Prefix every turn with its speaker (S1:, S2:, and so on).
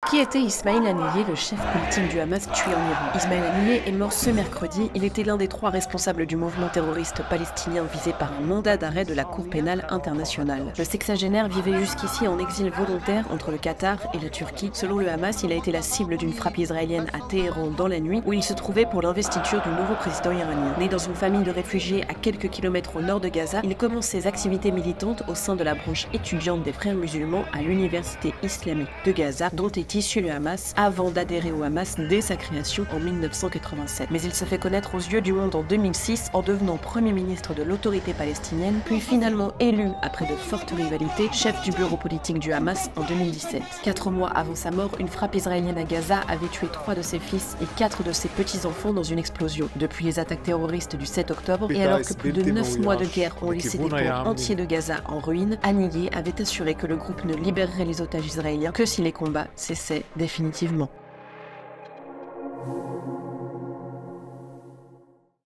S1: Qui était Ismail Haniyeh, le chef politique du Hamas tué en Iran? Ismail Haniyeh est mort ce mercredi. Il était l'un des 3 responsables du mouvement terroriste palestinien visé par un mandat d'arrêt de la Cour pénale internationale. Le sexagénaire vivait jusqu'ici en exil volontaire entre le Qatar et la Turquie. Selon le Hamas, il a été la cible d'une frappe israélienne à Téhéran dans la nuit où il se trouvait pour l'investiture du nouveau président iranien. Né dans une famille de réfugiés à quelques kilomètres au nord de Gaza, il commence ses activités militantes au sein de la branche étudiante des Frères musulmans à l'Université islamique de Gaza, dont est issu le Hamas, avant d'adhérer au Hamas dès sa création en 1987. Mais il se fait connaître aux yeux du monde en 2006 en devenant Premier ministre de l'autorité palestinienne, puis finalement élu, après de fortes rivalités, chef du bureau politique du Hamas en 2017. 4 mois avant sa mort, une frappe israélienne à Gaza avait tué 3 de ses fils et 4 de ses petits-enfants dans une explosion. Depuis les attaques terroristes du 7 octobre, et alors que plus de 9 mois de guerre ont laissé des pans entiers de Gaza en ruine, Haniyeh avait assuré que le groupe ne libérerait les otages israéliens que si les combats cessaient définitivement.